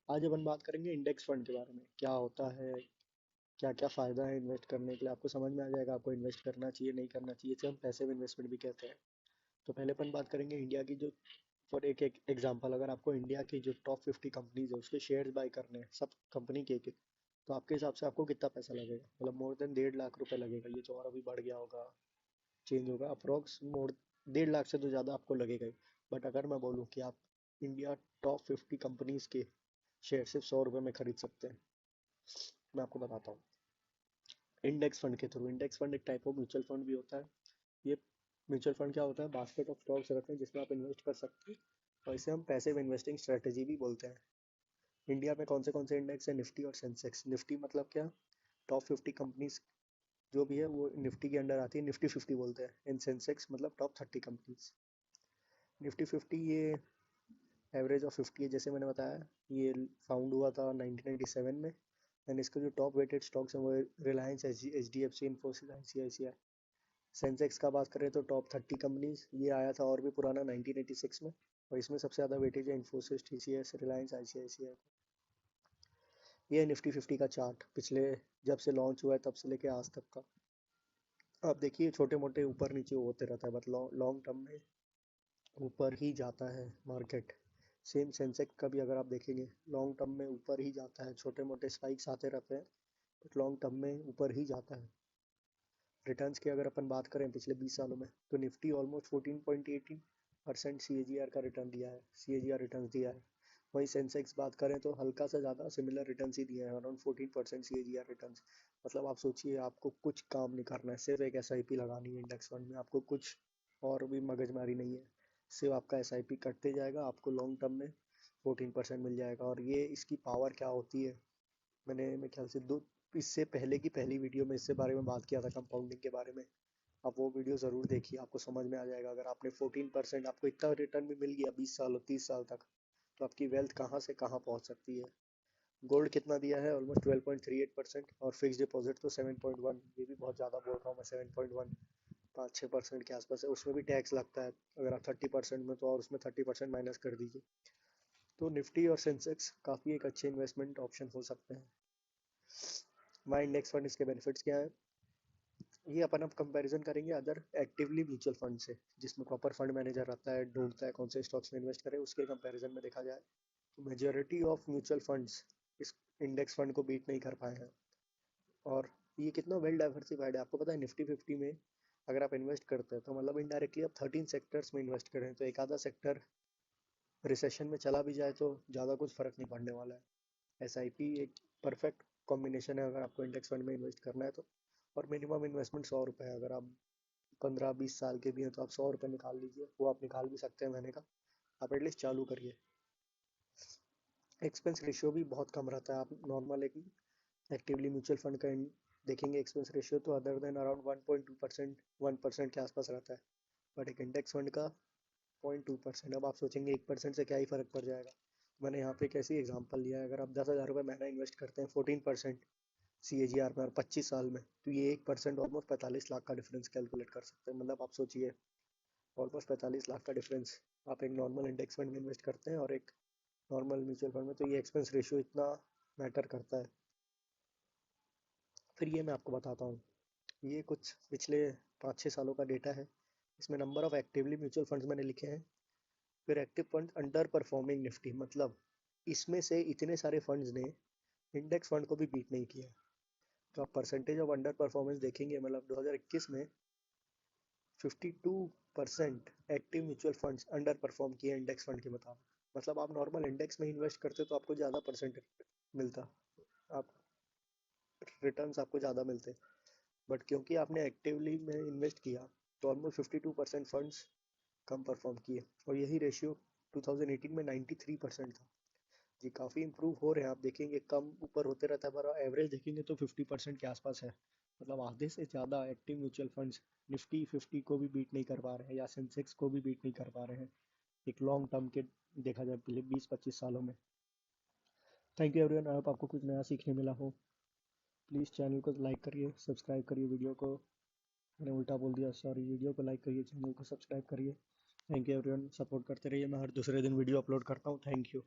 आज अपन बात करेंगे इंडेक्स फंड के बारे में, क्या होता है, क्या क्या फ़ायदा है इन्वेस्ट करने के लिए। आपको समझ में आ जाएगा आपको इन्वेस्ट करना चाहिए नहीं करना चाहिए, इसे हम पैसिव इन्वेस्टमेंट भी कहते हैं। तो पहले अपन बात करेंगे इंडिया की, जो फॉर एक एक एग्जांपल, अगर आपको इंडिया की जो टॉप 50 कंपनीज है उसके शेयर्स बाय करने हैं, सब कंपनी के एक एक, तो आपके हिसाब से आपको कितना पैसा लगेगा? मतलब मोर देन 1.5 लाख रुपए लगेगा। ये तो और अभी बढ़ गया होगा, चेंज होगा, अप्रोक्स मोर 1.5 लाख से तो ज़्यादा आपको लगेगा ही। बट अगर मैं बोलूँ कि आप इंडिया टॉप 50 कंपनीज के शेयर सिर्फ 100 रुपये में खरीद सकते हैं, मैं आपको बताता हूँ। इंडेक्स फंड के थ्रू, इंडेक्स फंड एक टाइप ऑफ म्यूचुअल फंड भी होता है। ये म्यूचुअल फंड क्या होता है? बास्केट ऑफ स्टॉक्स रहते हैं जिसमें आप इन्वेस्ट कर सकते हैं, और इसे हम पैसिव इन्वेस्टिंग स्ट्रेटेजी भी बोलते हैं। इंडिया में कौन से इंडेक्स है? निफ्टी और सेंसेक्स। निफ्टी मतलब क्या? टॉप 50 कंपनीज जो भी है वो निफ्टी के अंडर आती है, निफ्टी 50 बोलते हैं। एंड सेंसेक्स मतलब टॉप 30 कंपनीज। निफ्टी 50 ये एवरेज ऑफ 50 है, जैसे मैंने बताया। ये फाउंड हुआ था 1997 में। एंड इसके जो टॉप वेटेड स्टॉक्स हैं वो Reliance, H D F C, Infosys, I C I C I. Sensex का बात करें तो टॉप 30 कंपनीज, ये आया था और भी पुराना 1986 में। और इसमें सबसे ज़्यादा वेटेज है Infosys, T C S, Reliance, I C I C I. ये है निफ्टी 50 का चार्ट, पिछले जब से लॉन्च हुआ है तब से लेके आज तक का। आप देखिए छोटे मोटे ऊपर नीचे होते रहता है, बट लॉन्ग टर्म में ऊपर ही जाता है मार्केट। सेम सेंसेक्स का भी अगर आप देखेंगे, लॉन्ग टर्म में ऊपर ही जाता है। छोटे मोटे स्पाइक्स आते रहते हैं, बट लॉन्ग टर्म में ऊपर ही जाता है। रिटर्न्स की अगर अपन बात करें पिछले 20 सालों में, तो Nifty almost 14.18% C A G R का रिटर्न दिया है, सी ए जी आर रिटर्न दिया है। वहीं सेंसेक्स बात करें तो हल्का सा ज़्यादा सिमिलर रिटर्न ही दिया है, around 14% C A G R return. मतलब आप सोचिए, आपको कुछ काम नहीं करना है, सिर्फ एक एस आई पी लगानी है इंडेक्स फंड में, आपको कुछ और भी मगजमारी नहीं है। सिर्फ आपका एस आई पी कटते जाएगा, आपको लॉन्ग टर्म में 14% मिल जाएगा। और ये इसकी पावर क्या होती है, मैंने मेरे ख्याल से दो इससे पहले की पहली वीडियो में इससे बारे में बात किया था, कंपाउंडिंग के बारे में। आप वो वीडियो ज़रूर देखिए, आपको समझ में आ जाएगा। अगर आपने 14%, आपको इतना रिटर्न भी मिल गया 20 साल और 30 साल तक, तो आपकी वेल्थ कहाँ से कहाँ पहुँच सकती है। गोल्ड कितना दिया है? ऑलमोस्ट 12.38%। और फिक्स डिपॉजिट तो 7.1, ये भी बहुत ज़्यादा बोल रहा हूँ मैं, 7.1, 5-6% के आसपास है। उसमें भी टैक्स लगता है, अगर आप 30% में, तो और उसमें 30% माइनस कर दीजिए। तो निफ्टी और सेंसेक्स काफ़ी एक अच्छे इन्वेस्टमेंट ऑप्शन हो सकते हैं। माई इंडेक्स फंड, इसके बेनिफिट्स क्या है? ये अपन अब कंपैरिजन करेंगे अदर एक्टिवली म्यूचुअल फंड से, जिसमें प्रॉपर फंड मैनेजर रहता है, ढूंढता है कौन से स्टॉक्स में इन्वेस्ट करें। उसके कंपैरिजन में देखा जाए तो मेजॉरिटी ऑफ म्यूचुअल फंड्स इस इंडेक्स फंड को बीट नहीं कर पाए हैं। और ये कितना वेल डाइवर्सिफाइड है, आपको पता है निफ्टी 50 में अगर आप इन्वेस्ट करते हैं तो मतलब इनडायरेक्टली आप 13 सेक्टर्स में इन्वेस्ट करें, तो एक आधा सेक्टर रिसेशन में चला भी जाए तो ज़्यादा कुछ फर्क नहीं पड़ने वाला है। एस आई पी एक परफेक्ट कॉम्बिनेशन है अगर आपको इंडेक्स फंड में इन्वेस्ट करना है तो। और मिनिमम इन्वेस्टमेंट 100 रुपये है। अगर आप 15-20 साल के भी हैं तो आप 100 रुपये निकाल लीजिए, वो आप निकाल भी सकते हैं महीने का। आप एटलीस्ट चालू करिए। एक्सपेंस रेशियो भी बहुत कम रहता है। आप नॉर्मल एक एक्टिवली म्यूचुअल फंड का देखेंगे एक्सपेंस रेशियो, तो अदर देन अराउंड 1.2%, 1% के आसपास रहता है। बट एक इंडेक्स फंड का 0.2%। अब आप सोचेंगे 1% से क्या ही फर्क पड़ जाएगा। मैंने यहाँ पे एक ऐसी एग्जांपल लिया है, अगर आप 10,000 रुपये महीना इन्वेस्ट करते हैं 14% सी ए जी आर में, और 25 साल में, तो ये 1% ऑलमोस्ट 45 लाख का डिफरेंस कैलकुलेट कर सकते हैं। मतलब आप सोचिए, ऑलमोस्ट 45 लाख का डिफरेंस आप एक नॉर्मल इंडेक्स फंड में इन्वेस्ट करते हैं और एक नॉर्मल म्यूचुअल फंड में, तो ये एक्सपेंस रेशियो इतना मैटर करता है। फिर ये मैं आपको बताता हूँ, ये कुछ पिछले 5-6 सालों का डेटा है। इसमें number of actively mutual funds मैंने लिखे हैं। फिर active fund under performing Nifty, मतलब इसमें से इतने सारे फंड्स ने इंडेक्स फंड को भी बीट नहीं किया। तो आप परसेंटेज ऑफ अंडर परफॉर्मेंस देखेंगे, मतलब 2021 में 52% active mutual funds under perform किए इंडेक्स फंड के मुताबिक। मतलब आप नॉर्मल इंडेक्स में इन्वेस्ट करते तो आपको ज़्यादा परसेंट मिलता, आप रिटर्न्स आपको ज़्यादा मिलते। बट क्योंकि आपने एक्टिवली में इन्वेस्ट किया, तो ऑलमोस्ट 52% फंड्स कम परफॉर्म किए। और यही रेशियो 2018 में 93% था। जी काफ़ी इंप्रूव हो रहे हैं, आप देखेंगे कम ऊपर होते रहता है, पर एवरेज देखेंगे तो 50% के आसपास है। मतलब आधे से ज़्यादा एक्टिव म्यूचुअल फंड्स निफ्टी 50 को भी बीट नहीं कर पा रहे हैं, या सेंसेक्स को भी बीट नहीं कर पा रहे हैं, एक लॉन्ग टर्म के देखा जाए पिछले 20-25 सालों में। Thank you everyone, I hope आपको कुछ नया सीखने मिला हो। प्लीज़ चैनल को लाइक करिए, सब्सक्राइब करिए, वीडियो को, मैंने उल्टा बोल दिया, सॉरी, वीडियो को लाइक करिए, चैनल को सब्सक्राइब करिए। थैंक यू एवरीवन, सपोर्ट करते रहिए। मैं हर दूसरे दिन वीडियो अपलोड करता हूँ। Thank you.